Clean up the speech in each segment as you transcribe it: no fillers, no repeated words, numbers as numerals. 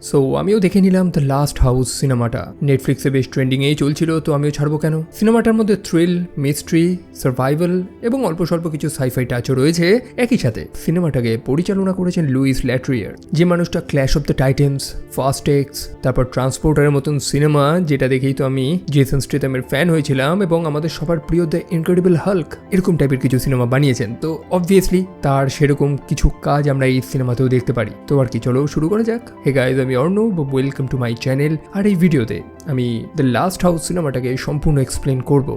So আমিও দেখে নিলাম দ্য লাস্ট হাউস সিনেমাটা। নেটফ্লিক্সে বেশ ট্রেন্ডিংয়েই চলছিল, তো আমিও ছাড়বো কেন। সিনেমাটার মধ্যে থ্রিল, মিস্ট্রি, সার্ভাইভাল এবং অল্প স্বল্প কিছু সাইফাই টাচও রয়েছে। একই সাথে সিনেমাটাকে পরিচালনা করেছেন লুইস ল্যাট্রিয়ার, যে মানুষটা clash of the titans, fast x, তারপর ট্রান্সপোর্টারের মতন সিনেমা, যেটা দেখেই তো আমি জেসন স্টেথামের ফ্যান হয়েছিলাম, এবং আমাদের সবার প্রিয় দ্য ইনক্রেডিবল হাল্ক, এরকম টাইপের কিছু সিনেমা বানিয়েছেন। তো অবভিয়াসলি তার সেরকম কিছু কাজ আমরা এই সিনেমাতেও দেখতে পারি। তো আর কি, চলো শুরু করা যাক। হে গাইজ, আমি Arnab, welcome to my channel. আর এই ভিডিওতে আমি দ্য লাস্ট হাউস সিনেমাটাকে সম্পূর্ণ এক্সপ্লেন করব।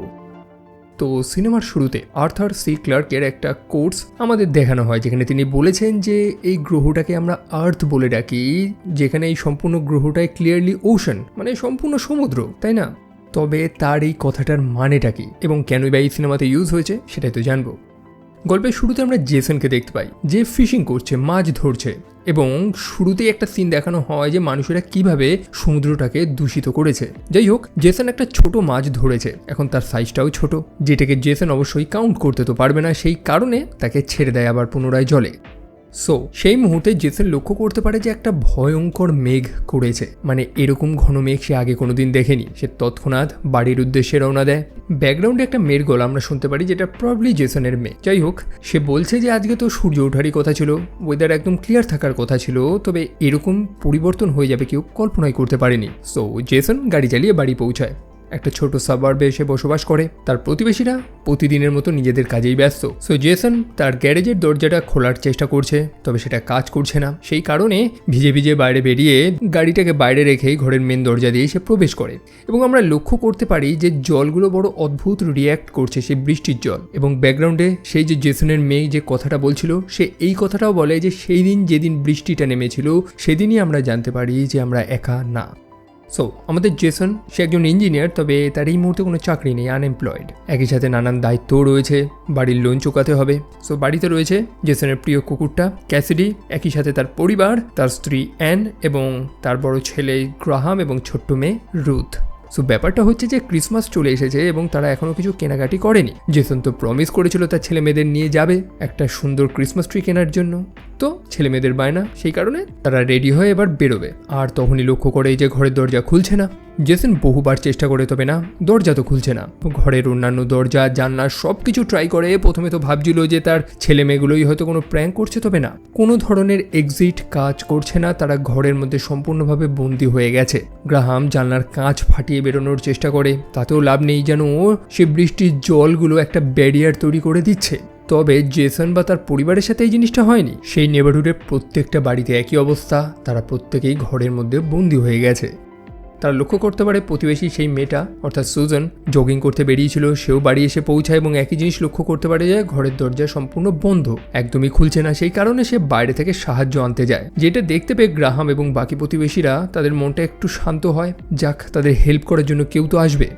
তো সিনেমার শুরুতে আর্থার সি ক্লার্কের একটা কোর্স আমাদের দেখানো হয়, যেখানে তিনি বলেছেন যে এই গ্রহটাকে আমরা আর্থ বলে ডাকি, যেখানে এই সম্পূর্ণ গ্রহটাই ক্লিয়ারলি ওশান, মানে সম্পূর্ণ সমুদ্র, তাই না? তবে তার এই কথাটার মানেটা কি এবং কেনই বা এই সিনেমাতে ইউজ হয়েছে সেটাই তো জানবো। গল্পের শুরুতে আমরা জেসনকে দেখতে পাই, যে ফিশিং করছে, মাছ ধরছে, এবং শুরুতেই একটা সিন দেখানো হয় যে মানুষেরা কিভাবে সমুদ্রটাকে দূষিত করেছে। যাই হোক, জেসন একটা ছোট মাছ ধরেছে, এখন তার সাইজটাও ছোট, যেটাকে জেসন অবশ্যই কাউন্ট করতে তো পারবে না, সেই কারণে তাকে ছেড়ে দেয় আবার পুনরায় জলে। সো সেই মুহূর্তে জেসন লক্ষ্য করতে পারে যে একটা ভয়ঙ্কর মেঘ করেছে, মানে এরকম ঘন মেঘ সে আগে কোনোদিন দেখেনি। সে তৎক্ষণাৎ বাড়ির উদ্দেশ্যে রওনা দেয়। ব্যাকগ্রাউন্ডে একটা মেয়ের গলা আমরা শুনতে পারি, যেটা প্রবলি জেসনের মেয়ে। যাই হোক, সে বলছে যে আজকে তো সূর্য ওঠারই কথা ছিল, ওয়েদার একদম ক্লিয়ার থাকার কথা ছিল, তবে এরকম পরিবর্তন হয়ে যাবে কেউ কল্পনাই করতে পারেনি। সো জেসন গাড়ি চালিয়ে বাড়ি পৌঁছায়। একটা ছোট সাবার্বে এসে বসবাস করে। তার প্রতিবেশীরা প্রতিদিনের মতো নিজেদের কাজেই ব্যস্ত। সো জেসন তার গ্যারেজের দরজাটা খোলার চেষ্টা করছে, তবে সেটা কাজ করছে না। সেই কারণে ভিজে ভিজে বাইরে বেরিয়ে গাড়িটাকে বাইরে রেখেই ঘরের মেন দরজা দিয়ে সে প্রবেশ করে, এবং আমরা লক্ষ্য করতে পারি যে জলগুলো বড় অদ্ভুত রিয়্যাক্ট করছে, সেই বৃষ্টির জল। এবং ব্যাকগ্রাউন্ডে সেই যে জেসনের মেয়ে যে কথাটা বলছিল, সে এই কথাটাও বলে যে সেই দিন যেদিন বৃষ্টিটা নেমেছিল সেদিনই আমরা জানতে পারি যে আমরা একা না। সো আমাদের জেসন, সে একজন ইঞ্জিনিয়ার, তবে তার এই মুহূর্তে কোনো চাকরি নেই, আনএমপ্লয়েড। একই সাথে নানান দায়িত্বও রয়েছে, বাড়ির লোন চোকাতে হবে। সো বাড়িতে রয়েছে জেসনের প্রিয় কুকুরটা ক্যাসিডি, একই সাথে তার পরিবার, তার স্ত্রী অ্যান এবং তার বড় ছেলে গ্রাহাম এবং ছোট্ট মেয়ে রুথ। সো ব্যাপারটা হচ্ছে যে ক্রিসমাস চলে এসেছে এবং তারা এখনও কিছু কেনাকাটি করেনি। জেসন তো প্রমিস করেছিল তার ছেলে মেয়েদের নিয়ে যাবে একটা সুন্দর ক্রিসমাস ট্রি কেনার জন্য, তো ছেলে মেয়েদের বায়না, সেই কারণে তারা রেডি হয়ে এবার বেরোবে। আর তখনই লক্ষ্য করে যে ঘরের দরজা খুলছে না। জেসন বহুবার চেষ্টা করে, তবে না, দরজা তো খুলছে না। ঘরের অন্যান্য দরজা, জানলা সব কিছু ট্রাই করে। প্রথমে তো ভাবছিল যে তার ছেলে মেয়েগুলোই হয়তো কোনো প্র্যাঙ্ক করছে, তবে না, কোনো ধরনের এক্সিট কাজ করছে না। তারা ঘরের মধ্যে সম্পূর্ণভাবে বন্দী হয়ে গেছে। গ্রাহাম জানলার কাঁচ ফাটিয়ে বেরোনোর চেষ্টা করে, তাতেও লাভ নেই, যেন সে বৃষ্টির জলগুলো একটা ব্যারিয়ার তৈরি করে দিচ্ছে। তবে জেসন বা তার পরিবারের সাথে এই জিনিসটা হয়নি। সেই নেবারহুডের প্রত্যেকটা বাড়িতে একই অবস্থা, তারা প্রত্যেকেই ঘরের মধ্যে বন্দী হয়ে গেছে। তারা লক্ষ্য করতে পারে প্রতিবেশী সেই মেয়েটা, অর্থাৎ সুজন, জগিং করতে বেরিয়েছিল, সেও বাড়ি এসে পৌঁছায়, এবং একই জিনিস লক্ষ্য করতে পারে যে ঘরের দরজা সম্পূর্ণ বন্ধ, একদমই খুলছে না। সেই কারণে সে বাইরে থেকে সাহায্য আনতে যায়, যেটা দেখতে পেয়ে গ্রাহাম এবং বাকি প্রতিবেশীরা, তাদের মনটা একটু শান্ত হয়, যাক তাদের হেল্প করার জন্য কেউ তো আসবে।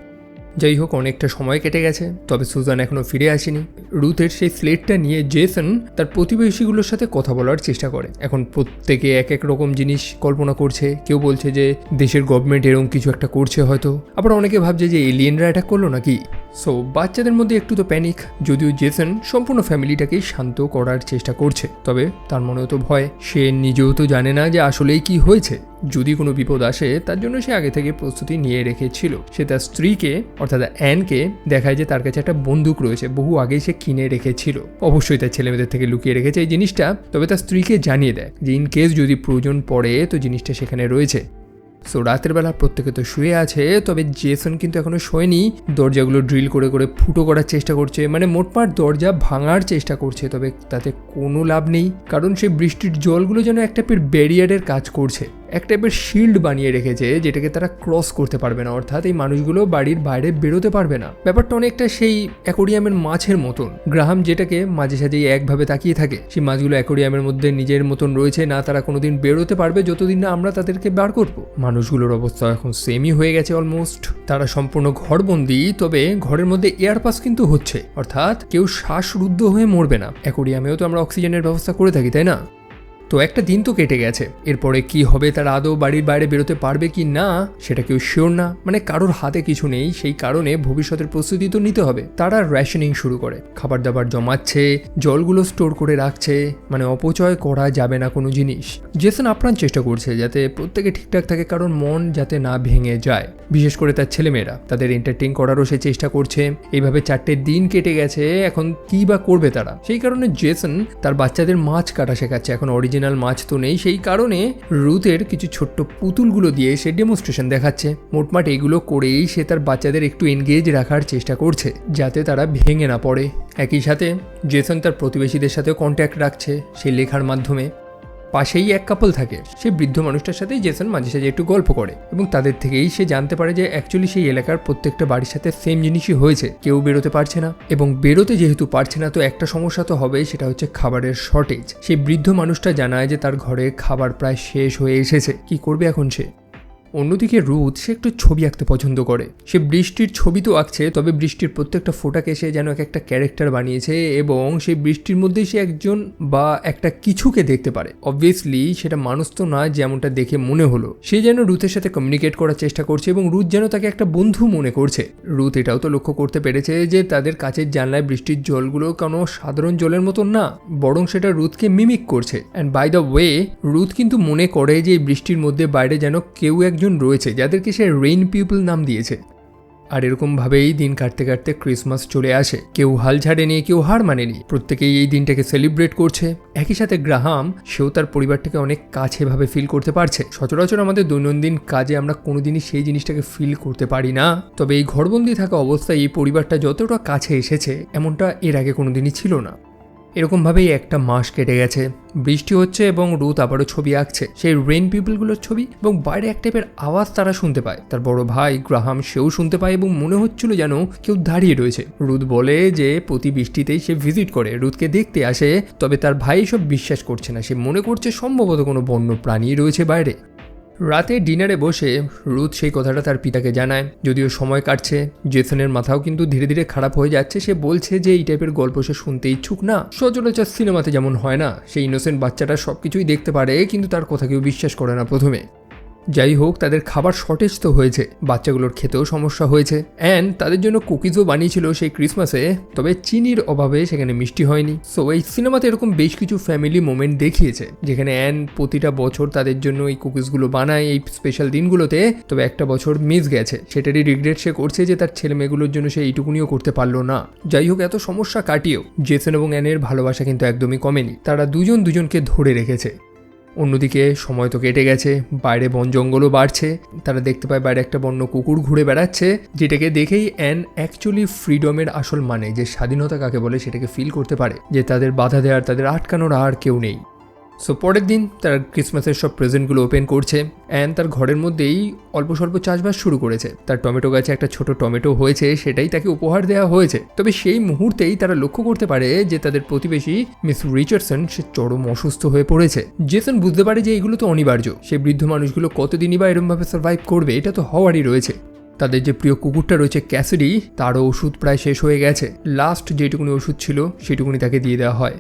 যাই হোক, অনেকটা সময় কেটে গেছে, তবে সুজান এখনও ফিরে আসেনি। রুথের সেই স্লেটটা নিয়ে জেসন তার প্রতিবেশীগুলোর সাথে কথা বলার চেষ্টা করে। এখন প্রত্যেকে এক এক রকম জিনিস কল্পনা করছে। কেউ বলছে যে দেশের গভর্নমেন্ট এরকম কিছু একটা করছে হয়তো, আবার অনেকে ভাবছে যে এলিয়েনরা অ্যাটাক করলো নাকি। সো বাচ্চাদের মধ্যে একটু তো প্যানিক, যদিও জেসন সম্পূর্ণ ফ্যামিলিটাকে শান্ত করার চেষ্টা করছে, তবে তার মনেও তো ভয়। সে নিজেও তো জানে না যে আসলেই কি হয়েছে। যদি কোনো বিপদ আসে তার জন্য সে আগে থেকে প্রস্তুতি নিয়ে রেখেছিল। সে তার স্ত্রীকে, অর্থাৎ অ্যানকে দেখায় যে তার কাছে একটা বন্দুক রয়েছে, বহু আগেই সে কিনে রেখেছিল। অবশ্যই তার ছেলেমেয়েদের থেকে লুকিয়ে রেখেছে এই জিনিসটা, তবে তার স্ত্রীকে জানিয়ে দেয় যে ইন কেস যদি প্রয়োজন পড়ে তো জিনিসটা সেখানে রয়েছে। সো রাতের বেলা প্রত্যেকে তো শুয়ে আছে, তবে জেসন কিন্তু এখনো শোয়নি। দরজাগুলো ড্রিল করে করে ফুটো করার চেষ্টা করছে, মানে মোটমাট দরজা ভাঙার চেষ্টা করছে, তবে তাতে কোনো লাভ নেই, কারণ সে বৃষ্টির জলগুলো যেন এক টাইপের ব্যারিয়ারের কাজ করছে, এক টাইপের শিল্ড বানিয়ে রেখেছে, যেটাকে তারা ক্রস করতে পারবে না, অর্থাৎ এই মানুষগুলো বাড়ির বাইরে বেরোতে পারবে না। ব্যাপারটা অনেকটা সেই অ্যাকোরিয়ামের মাছের মতন। গ্রাহাম যেটাকে মাঝে সাঝেই একভাবে তাকিয়ে থাকে, সেই মাছগুলো অ্যাকোরিয়ামের মধ্যে নিজের মতন রয়েছে, না তারা কোনোদিন বেরোতে পারবে যতদিন না আমরা তাদেরকে বার করবো। মানুষগুলোর অবস্থা এখন সেমই হয়ে গেছে অলমোস্ট। তারা সম্পূর্ণ ঘরবন্দি, তবে ঘরের মধ্যে এয়ার পাস কিন্তু হচ্ছে, অর্থাৎ কেউ শ্বাসরুদ্ধ হয়ে মরবে না। অ্যাকোরিয়ামেও তো আমরা অক্সিজেনের ব্যবস্থা করে থাকি, তাই না? তো একটা দিন তো কেটে গেছে, এরপরে কি হবে তারা আদৌ বাড়ির বাইরে বেরোতে পারবে কি না সেটা কেউ শিওর না, মানে কারোর হাতে কিছু নেই, সেই কারণে ভবিষ্যতের প্রস্তুতি তো নিতে হবে। তারা রেশনিং শুরু করে, খাবার দাবার জমাচ্ছে, জলগুলো স্টোর করে রাখছে, মানে অপচয় করা যাবে না কোনো জিনিস। জেসন আপ্রাণ চেষ্টা করছে যাতে প্রত্যেকে ঠিকঠাক থাকে, কারণ মন যাতে না ভেঙে যায়, বিশেষ করে তার ছেলেমেয়েরা, তাদের এন্টারটেইন করারও সে চেষ্টা করছে। এইভাবে 4টে দিন কেটে গেছে, এখন কি বা করবে তারা? সেই কারণে জেসন তার বাচ্চাদের মাছ কাটা শেখাচ্ছে। এখন অরিজিনাল মাছ তো নেই, সেই কারণে রুথের কিছু ছোট্ট পুতুলগুলো দিয়ে সে ডেমনস্ট্রেশন দেখাচ্ছে। মোটমাট এগুলো করেই সে তার বাচ্চাদের একটু এনগেজ রাখার চেষ্টা করছে যাতে তারা ভেঙে না পড়ে। একই সাথে জেসন তার প্রতিবেশীদের সাথেও কন্ট্যাক্ট রাখছে সেই লেখার মাধ্যমে। পাশেই এক কাপল থাকে, সেই বৃদ্ধ মানুষটার সাথেই জেসন মাঝে সাঝে একটু গল্প করে এবং তাদের থেকেই সে জানতে পারে যে অ্যাকচুয়ালি সেই এলাকার প্রত্যেকটা বাড়ির সাথে সেম জিনিসই হয়েছে, কেউ বেরোতে পারছে না। এবং বেরোতে যেহেতু পারছে না, তো একটা সমস্যা তো হবে, সেটা হচ্ছে খাবারের শর্টেজ। সেই বৃদ্ধ মানুষটা জানায় যে তার ঘরে খাবার প্রায় শেষ হয়ে এসেছে, কি করবে এখন সে? অন্যদিকে রুথ সে একটু ছবি আঁকতে পছন্দ করে। সে বৃষ্টির ছবি তো আঁকছে, তবে বৃষ্টির প্রত্যেকটা ফোঁটাকে সে যেন একটা ক্যারেক্টার বানিয়েছে এবং সেই বৃষ্টির মধ্যেই সে একজন বা একটা কিছুকে দেখতে পারে। অবভিয়াসলি সেটা মানুষ তো না যেমনটা দেখে মনে হলো। সে যেন রুথের সাথে কমিউনিকেট করার চেষ্টা করছে এবং রুথ যেন তাকে একটা বন্ধু মনে করছে। রুথ এটাও তো লক্ষ্য করতে পেরেছে যে তাদের কাছের জানলায় বৃষ্টির জলগুলো কোনো সাধারণ জলের মতো না, বরং সেটা রুথকে মিমিক করছে। And by the way, Ruth কিন্তু মনে করে যে এই বৃষ্টির মধ্যে বাইরে যেন কেউ একজন রয়েছে যাদেরকে সে রেইন পিপল নাম দিয়েছে। আর এরকমভাবেই দিন কাটতে কাটতে ক্রিসমাস চলে আসে। কেউ হাল ছাড়েনি, কেউ হার মানেনি, প্রত্যেকেই এই দিনটাকে সেলিব্রেট করছে। একই সাথে গ্রাহাম সেও তার পরিবারটাকে অনেক কাছেভাবে ফিল করতে পারছে। সচরাচর আমাদের দৈনন্দিন কাজে আমরা কোনোদিনই সেই জিনিসটাকে ফিল করতে পারি না, তবে এই ঘরবন্দি থাকা অবস্থায় এই পরিবারটা যতটা কাছে এসেছে এমনটা এর আগে কোনোদিনই ছিল না। এরকমভাবেই একটা মাস কেটে গেছে, বৃষ্টি হচ্ছে এবং রুথ আবারও ছবি আঁকছে সেই রেইন পিপলগুলোর ছবি, এবং বাইরে এক টাইপের আওয়াজ তারা শুনতে পায়। তার বড় ভাই গ্রাহাম সেও শুনতে পায় এবং মনে হচ্ছিল যেন কেউ দাঁড়িয়ে রয়েছে। রুথ বলে যে প্রতি বৃষ্টিতেই সে ভিজিট করে, রুথকে দেখতে আসে, তবে তার ভাই সব বিশ্বাস করছে না। সে মনে করছে সম্ভবত কোনো বন্য প্রাণী রয়েছে বাইরে। রাতে ডিনারে বসে রুথ সেই কথাটা তার পিতাকে জানায়। যদিও সময় কাটছে, জেসনের মাথাও কিন্তু ধীরে ধীরে খারাপ হয়ে যাচ্ছে। সে বলছে যে এই টাইপের গল্প সে শুনতে ইচ্ছুক না। সচরাচর সিনেমাতে যেমন হয় না, সেই ইনোসেন্ট বাচ্চাটা সবকিছুই দেখতে পারে কিন্তু তার কথা কেউ বিশ্বাস করে না প্রথমে। যাই হোক, তাদের খাবার শর্টেজ তো হয়েছে, বাচ্চাগুলোর খেতেও সমস্যা হয়েছে। অ্যান্ড তাদের জন্য কুকিজও বানিয়েছিল সেই ক্রিসমাসে, তবে চিনির অভাবে সেখানে মিষ্টি হয়নি। সো এই সিনেমাতে এরকম বেশ কিছু ফ্যামিলি মোমেন্ট দেখিয়েছে যেখানে অ্যান প্রতিটা বছর তাদের জন্য এই কুকিজগুলো বানায় এই স্পেশাল দিনগুলোতে, তবে একটা বছর মিস গেছে। সেটারই রিগ্রেট সে করছে যে তার ছেলে মেয়েগুলোর জন্য সে এইটুকুনিও করতে পারলো না। যাই হোক, এত সমস্যা কাটিয়েও জেসন এবং অ্যানের ভালোবাসা কিন্তু একদমই কমেনি, তারা দুজনকে ধরে রেখেছে। অন্যদিকে সময় তো কেটে গেছে, বাইরে বন জঙ্গলও বাড়ছে। তারা দেখতে পায় বাইরে একটা বন্য কুকুর ঘুরে বেড়াচ্ছে, যেটাকে দেখেই অ্যান অ্যাকচুয়ালি ফ্রিডমের আসল মানে, যে স্বাধীনতা কাকে বলে, সেটাকে ফিল করতে পারে, যে তাদের বাধা দেওয়ার, তাদের আটকানোর আর কেউ নেই। সো পরের দিন তারা ক্রিসমাসের সব প্রেজেন্টগুলো ওপেন করছে। অ্যান তার ঘরের মধ্যেই অল্প স্বল্প চাষবাস শুরু করেছে। তার টমেটো গাছে একটা ছোট টমেটো হয়েছে, সেটাই তাকে উপহার দেওয়া হয়েছে। তবে সেই মুহূর্তেই তারা লক্ষ্য করতে পারে যে তাদের প্রতিবেশী মিস রিচার্ডসন সে চরম অসুস্থ হয়ে পড়েছে। জেসন বুঝতে পারে যে এইগুলো তো অনিবার্য, সেই বৃদ্ধ মানুষগুলো কতদিনই বা এরমভাবে সার্ভাইভ করবে, এটা তো হওয়ারই রয়েছে। তাদের যে প্রিয় কুকুরটা রয়েছে ক্যাসিডি, তারও ওষুধ প্রায় শেষ হয়ে গেছে। লাস্ট যেটুকুনি ওষুধ ছিল সেটুকুনি তাকে দিয়ে দেওয়া হয়।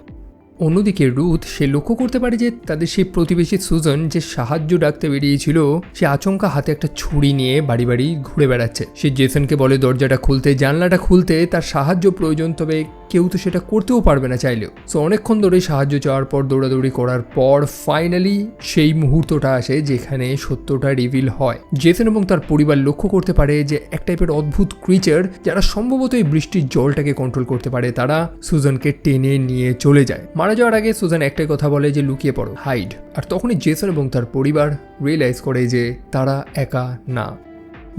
অন্যদিকে রুথ সে লক্ষ্য করতে পারে যে তাদের সেই প্রতিবেশী সুজন যে সাহায্য ডাকতে বেরিয়েছিল, সে আচমকা হাতে একটা ছুরি নিয়ে বাড়ি বাড়ি ঘুরে বেড়াচ্ছে। সে জেসনকে বলে দরজাটা খুলতে, জানলাটা খুলতে, তার সাহায্য প্রয়োজন, তবে কেউ তো সেটা করতেও পারবে না চাইলেও। সো অনেকক্ষণ ধরে সাহায্য চাওয়ার পর, দৌড়াদৌড়ি করার পর ফাইনালি সেই মুহূর্তটা আসে যেখানে সত্যটা রিভিল হয়। জেসন এবং তার পরিবার লক্ষ্য করতে পারে যে এক টাইপের অদ্ভুত ক্রিচার, যারা সম্ভবত এই বৃষ্টির জলটাকে কন্ট্রোল করতে পারে, তারা সুজনকে টেনে নিয়ে চলে যায়। মারা যাওয়ার আগে সুজান একটাই কথা বলে যে লুকিয়ে পড়ো, হাইড। আর তখনই জেসন এবং তার পরিবার রিয়েলাইজ করে যে তারা একা না।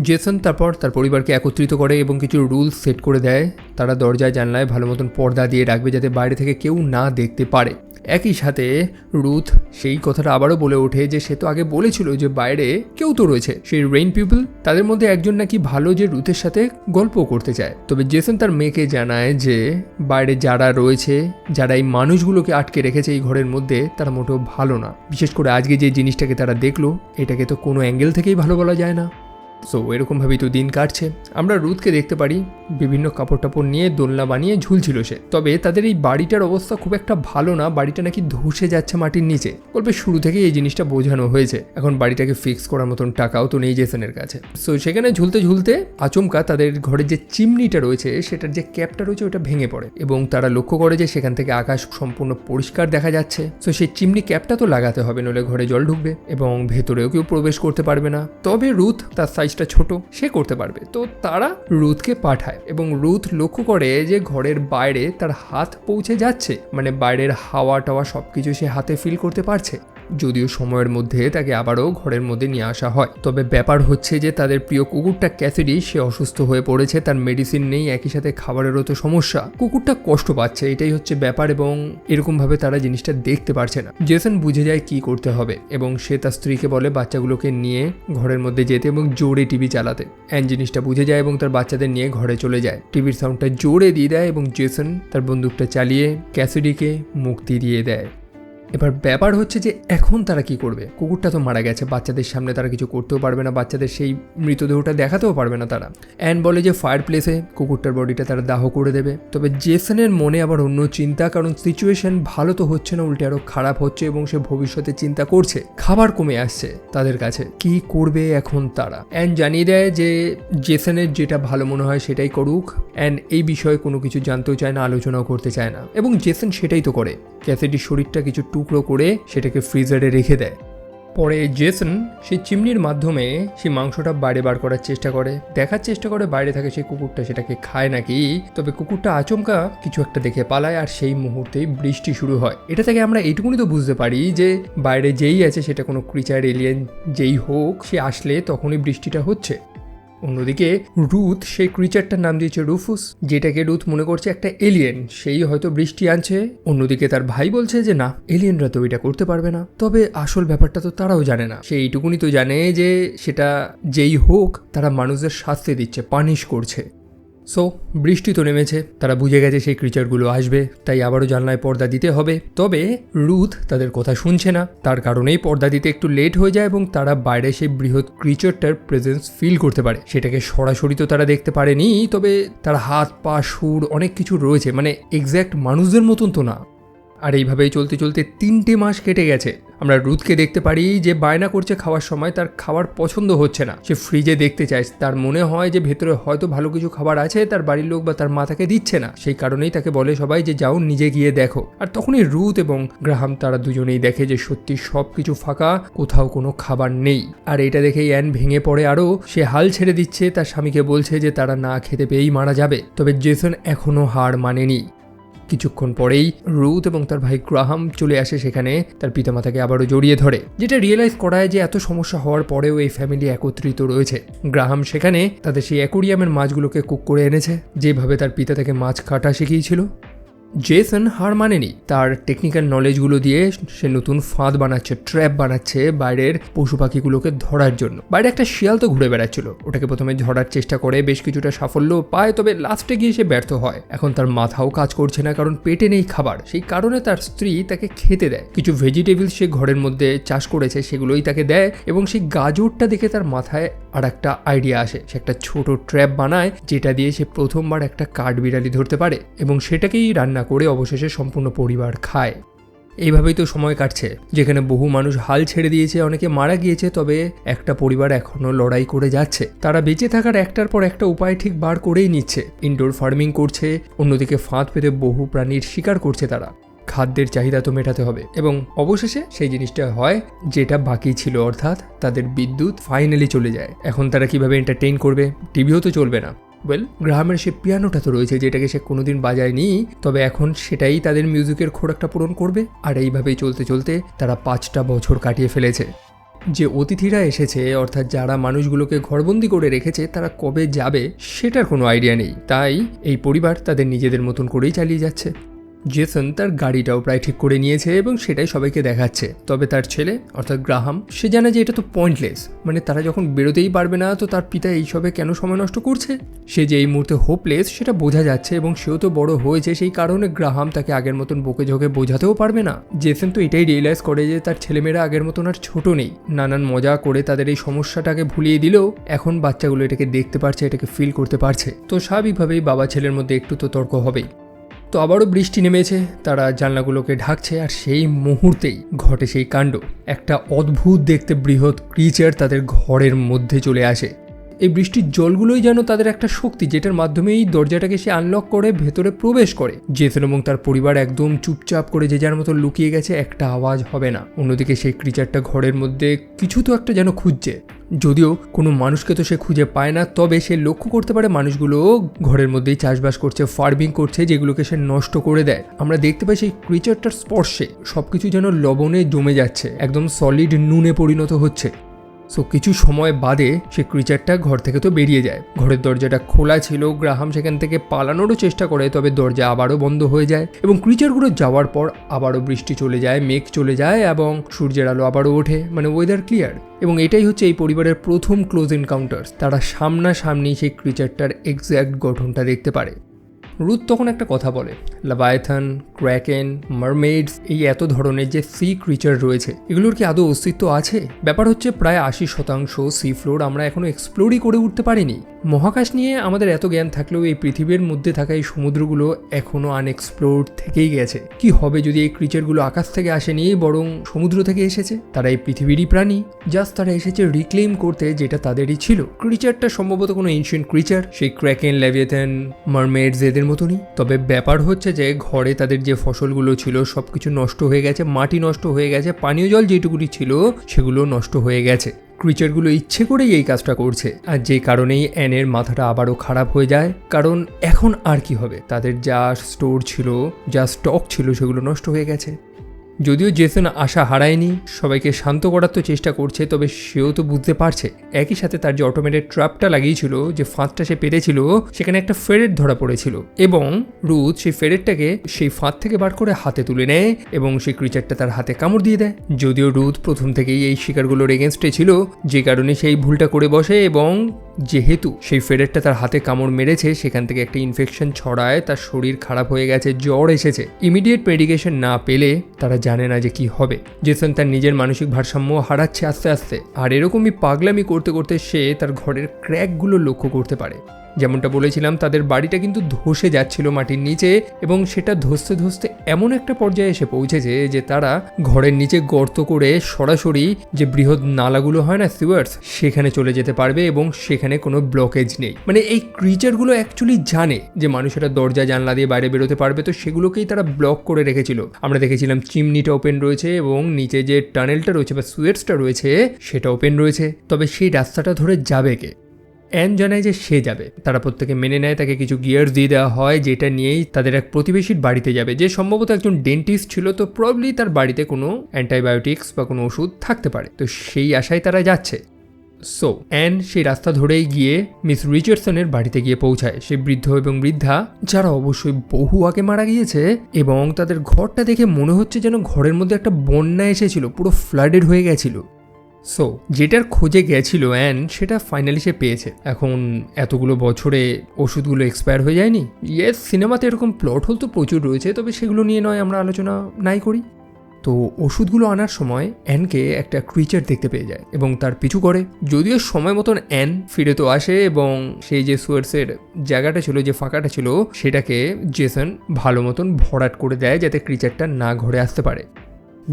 জেসন তারপর তার পরিবারকে একত্রিত করে এবং কিছু রুলস সেট করে দেয়। তারা দরজায় জানলায় ভালো মতন পর্দা দিয়ে রাখবে যাতে বাইরে থেকে কেউ না দেখতে পারে। একই সাথে রুথ সেই কথাটা আবারও বলে ওঠে যে সে তো আগে বলেছিল যে বাইরে কেউ তো রয়েছে, সেই রেইন পিপল, তাদের মধ্যে একজন নাকি ভালো যে রুথের সাথে গল্প করতে চায়। তবে জেসন তার মেয়েকে জানায় যে বাইরে যারা রয়েছে, যারা এই মানুষগুলোকে আটকে রেখেছে এই ঘরের মধ্যে, তারা মোটেও ভালো না। বিশেষ করে আজকে যে জিনিসটাকে তারা দেখলো, এটাকে তো কোনো অ্যাঙ্গেল থেকেই ভালো বলা যায় না। সো এরকমভাবেই তো দিন কাটছে। আমরা রুথকে দেখতে পারি বিভিন্ন কাপড় টাপড় নিয়ে দোলনা বানিয়ে ঝুলছিল সে। তবে তাদের এই বাড়িটার অবস্থা খুব একটা ভালো না, বাড়িটা নাকি ধসে যাচ্ছে মাটির নিচে। গল্পের শুরু থেকেই এই জিনিসটা বোঝানো হয়েছে। এখন বাড়িটাকে ফিক্স করার মতন টাকাও তো নেই জেসনের কাছে। সো সেখানে ঝুলতে ঝুলতে আচমকা তাদের ঘরের যে চিমনিটা রয়েছে সেটার যে ক্যাপটা রয়েছে ওটা ভেঙে পড়ে এবং তারা লক্ষ্য করে যে সেখান থেকে আকাশ সম্পূর্ণ পরিষ্কার দেখা যাচ্ছে। সো সেই চিমনি ক্যাপটা তো লাগাতে হবে, নইলে ঘরে জল ঢুকবে এবং ভেতরেও কেউ প্রবেশ করতে পারবে না। তবে রুথ, তার সাইজটা ছোট, সে করতে পারবে। তো তারা রুথকে পাঠায় এবং রুথ লক্ষ্য করে যে ঘরের বাইরে তার হাত পৌঁছে যাচ্ছে, মানে বাইরের হাওয়া টাওয়া সবকিছু সে হাতে ফিল করতে পারছে। যদিও সময়ের মধ্যে তাকে আবারও ঘরের মধ্যে নিয়ে আসা হয়। তবে ব্যাপার হচ্ছে যে তাদের প্রিয় কুকুরটা ক্যাসিডি, সে অসুস্থ হয়ে পড়েছে, তার মেডিসিন নেই, একই সাথে খাবারেরও তো সমস্যা। কুকুরটা কষ্ট পাচ্ছে, এটাই হচ্ছে ব্যাপার এবং এরকমভাবে তারা জিনিসটা দেখতে পারছে না। জেসন বুঝে যায় কি করতে হবে এবং সে তার স্ত্রীকে বলে বাচ্চাগুলোকে নিয়ে ঘরের মধ্যে যেতে এবং জোরে টিভি চালাতে। অ্যান জিনিসটা বুঝে যায় এবং তার বাচ্চাদের নিয়ে ঘরে চলে যায়। টিভির সাউন্ডটা জোরে দিয়ে দেয় এবং জেসন তার বন্দুকটা চালিয়ে ক্যাসিডিকে মুক্তি দিয়ে দেয়। এবার ব্যাপার হচ্ছে যে এখন তারা কি করবে? কুকুরটা তো মারা গেছে, বাচ্চাদের সামনে তারা কিছু করতেও পারবে না, বাচ্চাদের সেই মৃতদেহটা দেখাতেও পারবে না তারা। অ্যান বলে যে ফায়ার প্লেসে কুকুরটার বডিটা তারা দাহ করে দেবে। তবে জেসনের মনে আবার অন্য চিন্তা, কারণ সিচুয়েশন ভালো তো হচ্ছে না, উল্টে আরো খারাপ হচ্ছে এবং সে ভবিষ্যতে চিন্তা করছে। খাবার কমে আসছে তাদের কাছে, কি করবে এখন তারা? অ্যান জানিয়ে দেয় যে জেসনের যেটা ভালো মনে হয় সেটাই করুক। অ্যান এই বিষয়ে কোনো কিছু জানতেও চায় না, আলোচনাও করতে চায় না এবং জেসন সেটাই তো করে। ক্যাসিডির শরীরটা কিছু টুকরো করে সেটাকে ফ্রিজারে রেখে দেয়। পরে জেসন সেই চিমনির মাধ্যমে সেই মাংসটা বাইরে বার করার চেষ্টা করে, দেখার চেষ্টা করে বাইরে থাকে সেই কুকুরটা সেটাকে খায় নাকি। তবে কুকুরটা আচমকা কিছু একটা দেখে পালায় আর সেই মুহূর্তেই বৃষ্টি শুরু হয়। এটা থেকে আমরা এইটুকুনি তো বুঝতে পারি যে বাইরে যেই আছে সেটা কোনো ক্রিচার, এলিয়েন যেই হোক, সে আসলে তখনই বৃষ্টিটা হচ্ছে। অন্যদিকে রুথ সেই ক্রিচারটার নাম দিয়েছে রুফুস, যেটাকে রুথ মনে করছে একটা এলিয়েন, সেই হয়তো বৃষ্টি আনছে। অন্যদিকে তার ভাই বলছে যে না, এলিয়েনরা তো এটা করতে পারবে না। তবে আসল ব্যাপারটা তো তারাও জানে না, সেইটুকুনি তো জানে যে সেটা যেই হোক তারা মানুষদের শাস্তি দিচ্ছে, পানিশ করছে। সো বৃষ্টি তো নেমেছে, তারা বুঝে গেছে সেই ক্রিচারগুলো আসবে, তাই আবারও জানলায় পর্দা দিতে হবে। তবে রুথ তাদের কথা শুনছে না, তার কারণেই পর্দা দিতে একটু লেট হয়ে যায় এবং তারা বাইরে সেই বৃহৎ ক্রিচারটার প্রেজেন্স ফিল করতে পারে। সেটাকে সরাসরি তো তারা দেখতে পারেনি, তবে তার হাত পা সুর অনেক কিছু রয়েছে, মানে এক্স্যাক্ট মানুষদের মতন তো না। আর এইভাবেই চলতে চলতে 3টে মাস কেটে গেছে। আমরা রুথকে দেখতে পারি যে বায়না করছে খাওয়ার সময়, তার খাবার পছন্দ হচ্ছে না, সে ফ্রিজে দেখতে চায়। তার মনে হয় যে ভেতরে হয়তো ভালো কিছু খাবার আছে, তার বাড়ির লোক বা তার মা তাকে দিচ্ছে না, সেই কারণেই তাকে বলে সবাই যে যাও নিজে গিয়ে দেখো। আর তখনই রুথ এবং গ্রাহাম তারা দুজনেই দেখে যে সত্যি সব কিছু ফাঁকা, কোথাও কোনো খাবার নেই। আর এটা দেখেই অ্যান ভেঙে পড়ে আরও, সে হাল ছেড়ে দিচ্ছে, তার স্বামীকে বলছে যে তারা না খেতে পেয়েই মারা যাবে। তবে জেসন এখনও হার মানেনি। কিছুক্ষণ পরেই রুথ এবং তার ভাই গ্রাহাম চলে আসে সেখানে, তার পিতামাতাকে আবারও জড়িয়ে ধরে, যেটা রিয়েলাইজ করায় যে এত সমস্যা হওয়ার পরেও এই ফ্যামিলি একত্রিত রয়েছে। গ্রাহাম সেখানে তাদের সেই অ্যাকোরিয়ামের মাছগুলোকে কুক করে এনেছে, যেভাবে তার পিতা তাকে মাছ কাটা শিখিয়েছিল। জেসন হার মানেনি, তার টেকনিক্যাল নলেজগুলো দিয়ে সে নতুন ফাঁদ বানাচ্ছে, ট্র্যাপ বানাচ্ছে বাইরের পশু পাখিগুলোকে ধরার জন্য। বাইরে একটা শিয়াল তো ঘুরে বেড়াচ্ছিল, ওটাকে প্রথমে ধরার চেষ্টা করে, বেশ কিছুটা সাফল্য পায়, তবে লাস্টে গিয়ে সে ব্যর্থ হয়। এখন তার মাথাও কাজ করছে না, কারণ পেটে নেই খাবার। সেই কারণে তার স্ত্রী তাকে খেতে দেয় কিছু ভেজিটেবল সে ঘরের মধ্যে চাষ করেছে, সেগুলোই তাকে দেয় এবং সেই গাজরটা দেখে তার মাথায় আর একটা আইডিয়া আসে। সে একটা ছোট ট্র্যাপ বানায়, যেটা দিয়ে সে প্রথমবার একটা কাঠবিড়ালি ধরতে পারে এবং সেটাকেই রান্না করে অবশেষে সম্পূর্ণ পরিবার খায়। এইভাবেই তো সময় কাটছে, যেখানে বহু মানুষ হাল ছেড়ে দিয়েছে, অনেকে মারা গিয়েছে, তবে একটা পরিবার এখনো লড়াই করে যাচ্ছে। তারা বেঁচে থাকার একটার পর একটা উপায় ঠিক বার করেই নিচ্ছে। ইনডোর ফার্মিং করছে, অন্যদিকে ফাঁদ পেতে বহু প্রাণীর শিকার করছে তারা। খাদ্যের চাহিদা তো মেটাতে হবে এবং অবশেষে সেই জিনিসটা হয় যেটা বাকি ছিল, অর্থাৎ তাদের বিদ্যুৎ ফাইনালি চলে যায়। এখন তারা কিভাবে এন্টারটেইন করবে? টিভিও তো চলবে না। গ্রাহামের সে পিয়ানোটা তো রয়েছে, যেটাকে সে কোনোদিন বাজায়নি, তবে এখন সেটাই তাদের মিউজিকের খোরাকটা পূরণ করবে। আর এইভাবেই চলতে চলতে তারা 5টা বছর কাটিয়ে ফেলেছে। যে অতিথিরা এসেছে, অর্থাৎ যারা মানুষগুলোকে ঘরবন্দি করে রেখেছে, তারা কবে যাবে সেটার কোনো আইডিয়া নেই। তাই এই পরিবার তাদের নিজেদের মতন করেই চালিয়ে যাচ্ছে। জেসন তার গাড়িটাও প্রায় ঠিক করে নিয়েছে এবং সেটাই সবাইকে দেখাচ্ছে। তবে তার ছেলে অর্থাৎ গ্রাহাম সে জানে যে এটা তো পয়েন্টলেস, মানে তারা যখন বেরোতেই পারবে না তো তার পিতা এইসবে কেন সময় নষ্ট করছে। সে যে এই মুহূর্তে হোপলেস সেটা বোঝা যাচ্ছে এবং সেও তো বড় হয়েছে, সেই কারণে গ্রাহাম তাকে আগের মতন বকে ঝোঁকে বোঝাতেও পারবে না। জেসন তো এটাই রিয়েলাইজ করে যে তার ছেলেমেয়েরা আগের মতন আর ছোট নেই। নানান মজা করে তাদের এই সমস্যাটাকে ভুলিয়ে দিলেও এখন বাচ্চাগুলো এটাকে দেখতে পারছে, এটাকে ফিল করতে পারছে। তো স্বাভাবিকভাবেই বাবা ছেলের মধ্যে একটু তো তর্ক হবেই। তো আবারও বৃষ্টি নেমেছে, তারা জানলাগুলোকে ঢাকছে আর সেই মুহূর্তেই ঘটে সেই কাণ্ড। একটা অদ্ভুত দেখতে বৃহৎ ক্রিচার তাদের ঘরের মধ্যে চলে আসে। এই বৃষ্টির জলগুলোই যেন তাদের একটা শক্তি, যেটার মাধ্যমে এই দরজাটাকে সে আনলক করে ভেতরে প্রবেশ করে। জেসন এবং তার পরিবার একদম চুপচাপ করে যে যার মতো লুকিয়ে গেছে, একটা আওয়াজ হবে না। অন্যদিকে সেই ক্রিচারটা ঘরের মধ্যে কিছু তো একটা যেন খুঁজছে, যদিও কোনো মানুষকে তো সে খুঁজে পায় না। তবে সে লক্ষ্য করতে পারে মানুষগুলো ঘরের মধ্যেই চাষবাস করছে, ফার্মিং করছে, যেগুলোকে সে নষ্ট করে দেয়। আমরা দেখতে পাই সেই ক্রিচারটার স্পর্শে সবকিছু যেন লবণে জমে যাচ্ছে, একদম সলিড নুনে পরিণত হচ্ছে। সো কিছু সময় বাদে সে ক্রিচারটা ঘর থেকে তো বেরিয়ে যায়। ঘরের দরজাটা খোলা ছিল, গ্রাহাম সেখান থেকে পালানোরও চেষ্টা করে, তবে দরজা আবারও বন্ধ হয়ে যায় এবং ক্রিচারগুলো যাওয়ার পর আবারও বৃষ্টি চলে যায়, মেঘ চলে যায় এবং সূর্যের আলো আবারও ওঠে, মানে ওয়েদার ক্লিয়ার। এবং এটাই হচ্ছে এই পরিবারের প্রথম ক্লোজ এনকাউন্টার। তারা সামনাসামনি সেই ক্রিচারটার এক্স্যাক্ট গঠনটা দেখতে পারে। রুথ তখন একটা কথা বলে, লাভায়াথান, ক্র্যাকেন, মারমেইডস, এই এত ধরনের যে সি ক্রিচার রয়েছে এগুলোর কি আদৌ অস্তিত্ব আছে? ব্যাপার হচ্ছে প্রায় 80% সি ফ্লোর আমরা এখনো এক্সপ্লোরই করে উঠতে পারিনি। মহাকাশ নিয়ে আমাদের এত জ্ঞান থাকলেও এই পৃথিবীর মধ্যে থাকা এই সমুদ্রগুলো এখনো আনএক্সপ্লোরড থেকেই গেছে। কি হবে যদি এই ক্রিচারগুলো আকাশ থেকে আসেনি, বরং সমুদ্র থেকে এসেছে? তারা এই পৃথিবীরই প্রাণী, জাস্ট তারা এসেছে রিক্লেম করতে যেটা তাদেরই ছিল। ক্রিচারটা সম্ভবত কোনো এনশিয়েন্ট ক্রিচার, সেই ক্র্যাকেন, লেভিয়েথান, মারমেইডস এদের মতনই। তবে ব্যাপার হচ্ছে যে ঘরে তাদের যে ফসলগুলো ছিল সবকিছু নষ্ট হয়ে গেছে, মাটি নষ্ট হয়ে গেছে, পানীয় জল যেটুকুনি ছিল সেগুলো নষ্ট হয়ে গেছে। ক্রিচারগুলো ইচ্ছে করেই এই কাজটা করছে, আর যে কারণেই অ্যানের মাথাটা আবারও খারাপ হয়ে যায়। কারণ এখন আর কি হবে, তাদের যা স্টোর ছিল, যা স্টক ছিল সেগুলো নষ্ট হয়ে গেছে। যদিও জেসন আশা হারায়নি, সবাইকে শান্ত করার তো চেষ্টা করছে, তবে সেও তো বুঝতে পারছে একই সাথে তার যে অটোমেটেড ট্র্যাপটা লাগিয়েছিল, যে ফাঁদটা সে পেরেছিল, সেখানে একটা ফেরেট ধরা পড়েছিল এবং রুথ সেই ফেরেটটাকে সেই ফাঁদ থেকে বার করে হাতে তুলে নেয় এবং সেই ক্রিচারটা তার হাতে কামড় দিয়ে দেয়। যদিও রুথ প্রথম থেকেই এই শিকারগুলোর এগেনস্টে ছিল, যে কারণে সেই ভুলটা করে বসে এবং যেহেতু সেই ফেরেটটা তার হাতে কামড় মেরেছে সেখান থেকে একটা ইনফেকশন ছড়ায়, তার শরীর খারাপ হয়ে গেছে, জ্বর এসেছে। ইমিডিয়েট মেডিকেশন না পেলে তারা জানে না যে কি হবে। জেসন তার নিজের মানসিক ভারসাম্য হারাচ্ছে আস্তে আস্তে, আর এরকমই পাগলামি করতে করতে সে তার ঘরের ক্র্যাকগুলো লক্ষ্য করতে পারে। যেমনটা বলেছিলাম, তাদের বাড়িটা কিন্তু ধসে যাচ্ছিল মাটির নিচে এবং সেটা ধসতে ধসতে এমন একটা পর্যায়ে এসে পৌঁছেছে যে তারা ঘরের নিচে গর্ত করে সরাসরি যে বৃহৎ নালাগুলো হয় না, সিওয়ার্স, সেখানে চলে যেতে পারবে এবং সেখানে কোনো ব্লকেজ নেই। মানে এই ক্রিচারগুলো অ্যাকচুয়ালি জানে যে মানুষেরা দরজা জানলা দিয়ে বাইরে বেরোতে পারবে, তো সেগুলোকেই তারা ব্লক করে রেখেছিল। আমরা দেখেছিলাম চিমনিটা ওপেন রয়েছে এবং নিচে যে টানেলটা রয়েছে বা সুয়েটসটা রয়েছে সেটা ওপেন রয়েছে। তবে সেই রাস্তাটা ধরে যাবে কে? অ্যান জানায় যে সে যাবে। তারা প্রত্যেকে মেনে নেয়, তাকে কিছু গিয়ার্স দিয়ে দেওয়া হয় যেটা নিয়েই তাদের এক প্রতিবেশীর বাড়িতে যাবে, যে সম্ভবত একজন ডেন্টিস্ট ছিল। তো প্রবলি তার বাড়িতে কোনো অ্যান্টিবায়োটিক্স বা কোনো ওষুধ থাকতে পারে, তো সেই আশায় তারা যাচ্ছে। সো অ্যান সেই রাস্তা ধরেই গিয়ে মিস রিচার্ডসনের বাড়িতে গিয়ে পৌঁছায়। সেই বৃদ্ধ এবং বৃদ্ধা, যারা অবশ্যই বহু আগে মারা গিয়েছে, এবং তাদের ঘরটা দেখে মনে হচ্ছে যেন ঘরের মধ্যে একটা বন্যা এসেছিল, পুরো ফ্লাডেড হয়ে গেছিল। সো যেটার খোঁজে গেছিল অ্যান, সেটা ফাইনালি সে পেয়েছে। এখন এতগুলো বছরে ওষুধগুলো এক্সপায়ার হয়ে যায়নি? ইয়েস, সিনেমাতে এরকম প্লট হোল তো প্রচুর রয়েছে, তবে সেগুলো নিয়ে নয় আমরা আলোচনা নাই করি। তো ওষুধগুলো আনার সময় অ্যানকে একটা ক্রিচার দেখতে পেয়ে যায় এবং তার পিছু করে। যদিও সময় মতন অ্যান ফিরে তো আসে এবং সেই যে সুয়ার্সের জায়গাটা ছিল, যে ফাঁকাটা ছিল, সেটাকে জেসন ভালো মতন ভরাট করে দেয় যাতে ক্রিচারটা না ঘরে আসতে পারে।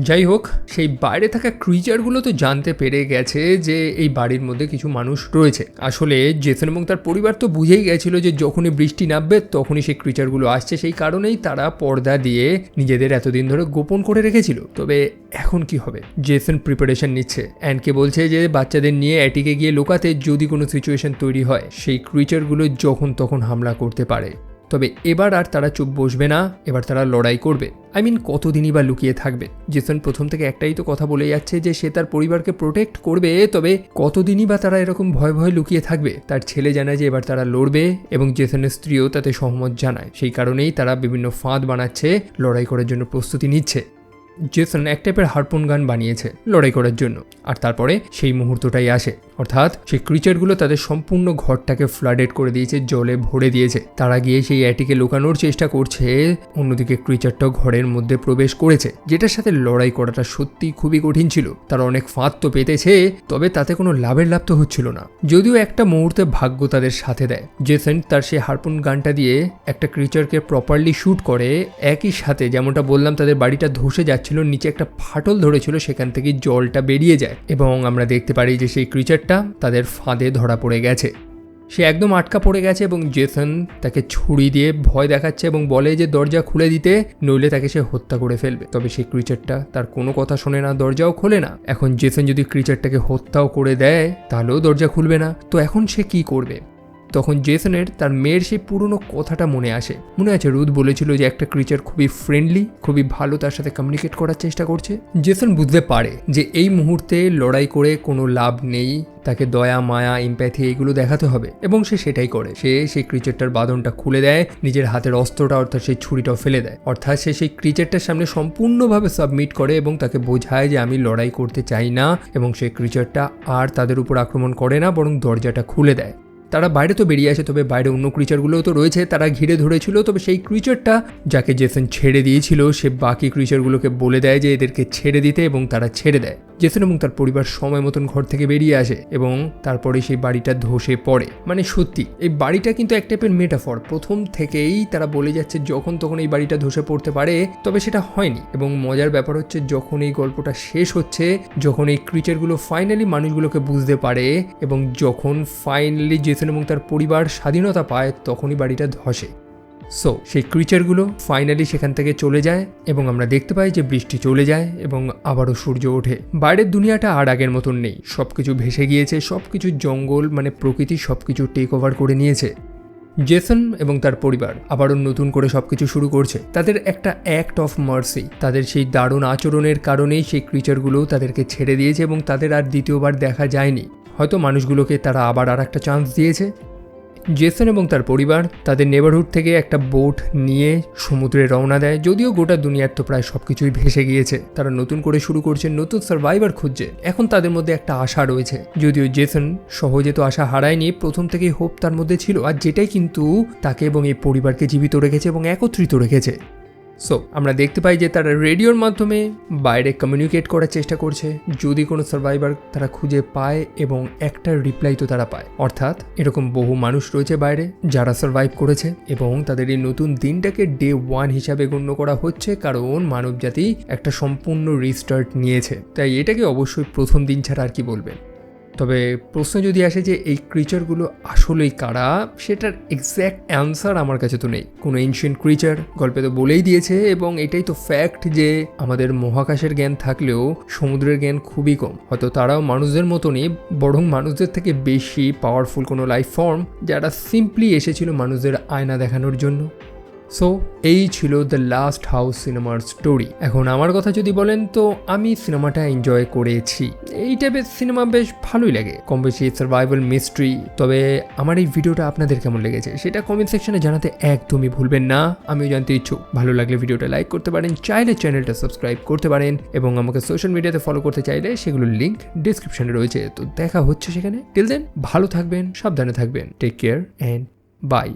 যাই হোক, সেই বাইরে থাকা ক্রিচারগুলো তো জানতে পেরে গেছে যে এই বাড়ির মধ্যে কিছু মানুষ রয়েছে। আসলে জেসন এবং তার পরিবার তো বুঝেই গেছিল যে যখনই বৃষ্টি নামবে তখনই সেই ক্রিচারগুলো আসছে, সেই কারণেই তারা পর্দা দিয়ে নিজেদের এতদিন ধরে গোপন করে রেখেছিল। তবে এখন কি হবে? জেসন প্রিপারেশন নিচ্ছে, অ্যানকে বলছে যে বাচ্চাদের নিয়ে অ্যাটিকে গিয়ে লুকাতে, যদি কোনো সিচুয়েশন তৈরি হয় সেই ক্রিচারগুলো যখন তখন হামলা করতে পারে। তবে এবার আর তারা চুপ বসবে না, এবার তারা লড়াই করবে। কতদিনই বা লুকিয়ে থাকবে? জেসন প্রথম থেকে একটাই তো কথা বলে যাচ্ছে যে সে তার পরিবারকে প্রোটেক্ট করবে, তবে কতদিনই বা তারা এরকম ভয় ভয় লুকিয়ে থাকবে? তার ছেলে জানায় যে এবার তারা লড়বে এবং জেসনের স্ত্রীও তাতে সহমত জানায়। সেই কারণেই তারা বিভিন্ন ফাঁদ বানাচ্ছে, লড়াই করার জন্য প্রস্তুতি নিচ্ছে। জেসন এক টাইপের হারপুন গান বানিয়েছে লড়াই করার জন্য, আর তারপরে সেই মুহূর্তটাই আসে, অর্থাৎ সেই ক্রিচারগুলো তাদের সম্পূর্ণ ঘরটাকে ফ্লাডেড করে দিয়েছে, জলে ভরে দিয়েছে। তারা গিয়ে সেই অ্যাটিকে লুকানোর চেষ্টা করছে, অন্যদিকে ক্রিচারটাও ঘরের মধ্যে প্রবেশ করেছে, যেটার সাথে লড়াই করাটা সত্যি খুবই কঠিন ছিল। তারা অনেক ফাঁদ তো পেতেছে, তবে তাতে কোনো লাভ তো হচ্ছিল না। যদিও একটা মুহূর্তে ভাগ্য তাদের সাথে দেয়। জেসন তার সেই হারপুন গানটা দিয়ে একটা ক্রিচারকে প্রপারলি শুট করে, একই সাথে যেমনটা বললাম তাদের বাড়িটা ধসে যাচ্ছিল, নিচে একটা ফাটল ধরেছিল, সেখান থেকে জলটা বেরিয়ে যায় এবং আমরা দেখতে পারি যে সেই ক্রিচারটা তাদের ফাঁদে ধরা পড়ে গেছে। সে একদম আটকা পড়ে গেছে এবং জেসন তাকে ছুরি দিয়ে ভয় দেখাচ্ছে এবং বলে যে দরজা খুলে দিতে, নইলে তাকে সে হত্যা করে ফেলবে। তবে সেই ক্রিচারটা তার কোনো কথা শোনে না, দরজাও খোলে না। এখন জেসন যদি ক্রিচারটাকে হত্যাও করে দেয় তাহলেও দরজা খুলবে না। তো এখন সে কি করবে? তখন জেসনের তার মেয়ের সেই পুরনো কথাটা মনে আসে। মনে আছে রুথ বলেছিল যে একটা ক্রিচার খুবই ফ্রেন্ডলি, খুবই ভালো তার সাথে কমিউনিকেট করার চেষ্টা করছে। জেসন বুঝতে পারে যে এই মুহূর্তে লড়াই করে কোনো লাভ নেই, তাকে দয়া মায়া এমপ্যাথি এইগুলো দেখাতে হবে এবং সে সেটাই করে। সে সেই ক্রিচারটার বাঁধনটা খুলে দেয়, নিজের হাতের অস্ত্রটা অর্থাৎ সেই ছুরিটাও ফেলে দেয়, অর্থাৎ সে সেই ক্রিচারটার সামনে সম্পূর্ণভাবে সাবমিট করে এবং তাকে বোঝায় যে আমি লড়াই করতে চাই না, এবং সেই ক্রিচারটা আর তাদের উপর আক্রমণ করে না, বরং দরজাটা খুলে দেয়। তারা বাইরে তো বেরিয়ে আসে, তবে বাইরে অন্য ক্রিচারগুলোও তো রয়েছে, তারা ঘিরে ধরেছিল। তবে সেই ক্রিচারটা যাকে জেসন ছেড়ে দিয়েছিল সে বাকি ক্রিচারগুলোকে বলে দেয় যে এদেরকে ছেড়ে দিতে, এবং তারা ছেড়ে দেয়। জেসন এবং তার পরিবার সময় মতন ঘর থেকে বেরিয়ে আসে এবং তারপরে সেই বাড়িটা ধসে পড়ে। সত্যি এই বাড়িটা কিন্তু এক টাইপের মেটাফর। প্রথম থেকেই তারা বলে যাচ্ছে যখন তখন এই বাড়িটা ধসে পড়তে পারে, তবে সেটা হয়নি। এবং মজার ব্যাপার হচ্ছে যখন এই গল্পটা শেষ হচ্ছে, যখন এই ক্রিচারগুলো ফাইনালি মানুষগুলোকে বুঝতে পারে এবং যখন ফাইনালি জেসন এবং তার পরিবার স্বাধীনতা পায়, তখনই বাড়িটা ধসে। সো সেই ক্রিচারগুলো ফাইনালি সেখান থেকে চলে যায় এবং আমরা দেখতে পাই যে বৃষ্টি চলে যায় এবং আবারও সূর্য ওঠে। বাইরের দুনিয়াটা আর আগের মতন নেই, সবকিছু ভেসে গিয়েছে, সবকিছু জঙ্গল প্রকৃতি সবকিছু টেক ওভার করে নিয়েছে। জেসন এবং তার পরিবার আবারও নতুন করে সবকিছু শুরু করছে। তাদের একটা অ্যাক্ট অফ মার্সি, তাদের সেই দারুণ আচরণের কারণেই সেই ক্রিচারগুলোও তাদেরকে ছেড়ে দিয়েছে এবং তাদের আর দ্বিতীয়বার দেখা যায়নি। হয়তো মানুষগুলোকে তারা আবার আর একটা চান্স দিয়েছে। জেসন এবং তার পরিবার তাদের নেবারহুড থেকে একটা বোট নিয়ে সমুদ্রে রওনা দেয়। যদিও গোটা দুনিয়ার তো প্রায় সবকিছুই ভেসে গিয়েছে, তারা নতুন করে শুরু করছে, নতুন সার্ভাইভার খুঁজছে। এখন তাদের মধ্যে একটা আশা রয়েছে, যদিও জেসন সহজে তো আশা হারায়নি, প্রথম থেকেই হোপ তার মধ্যে ছিল, আর যেটাই কিন্তু তাকে এবং এই পরিবারকে জীবিত রেখেছে এবং একত্রিত রেখেছে। সো আমরা দেখতে পাই যে তারা রেডিওর মাধ্যমে বাইরে কমিউনিকেট করার চেষ্টা করছে, যদি কোনো সার্ভাইভার তারা খুঁজে পায়, এবং একটা রিপ্লাই তো তারা পায়। অর্থাৎ এরকম বহু মানুষ রয়েছে বাইরে যারা সার্ভাইভ করেছে এবং তাদের এই নতুন দিনটাকে ডে 1 হিসাবে গণ্য করা হচ্ছে, কারণ মানবজাতি একটা সম্পূর্ণ রিস্টার্ট নিয়েছে। তাই এটাকে অবশ্যই প্রথম দিন ছাড়া আর কি বলবেন। তবে প্রশ্ন যদি আসে যে এই ক্রিচারগুলো আসলেই কারা, সেটার এক্স্যাক্ট অ্যান্সার আমার কাছে তো নেই। কোনো এনশিয়েন্ট ক্রিচার গল্পে তো বলেই দিয়েছে, এবং এটাই তো ফ্যাক্ট যে আমাদের মহাকাশের জ্ঞান থাকলেও সমুদ্রের জ্ঞান খুবই কম। হয়তো তারাও মানুষদের মতনই, বরং মানুষদের থেকে বেশি পাওয়ারফুল কোনো লাইফ ফর্ম, যারা সিম্পলি এসেছিল মানুষদের আয়না দেখানোর জন্য। সো এই ছিল দ্য লাস্ট হাউস সিনেমার স্টোরি। এখন আমার কথা যদি বলেন তো আমি সিনেমাটা এনজয় করেছি। এই টাইপের সিনেমা বেশ ভালোই লাগে, কম বেশি সার্ভাইভাল মিস্ট্রি। তবে আমার এই ভিডিওটা আপনাদের কেমন লেগেছে সেটা কমেন্ট সেকশনে জানাতে একদমই ভুলবেন না, আমিও জানতে ইচ্ছুক। ভালো লাগলে ভিডিওটা লাইক করতে পারেন, চাইলে চ্যানেলটা সাবস্ক্রাইব করতে পারেন, এবং আমাকে সোশ্যাল মিডিয়াতে ফলো করতে চাইলে সেগুলোর লিঙ্ক ডিসক্রিপশনে রয়েছে। তো দেখা হচ্ছে সেখানে। টিল দেন ভালো থাকবেন, সাবধানে থাকবেন, টেক কেয়ার অ্যান্ড বাই।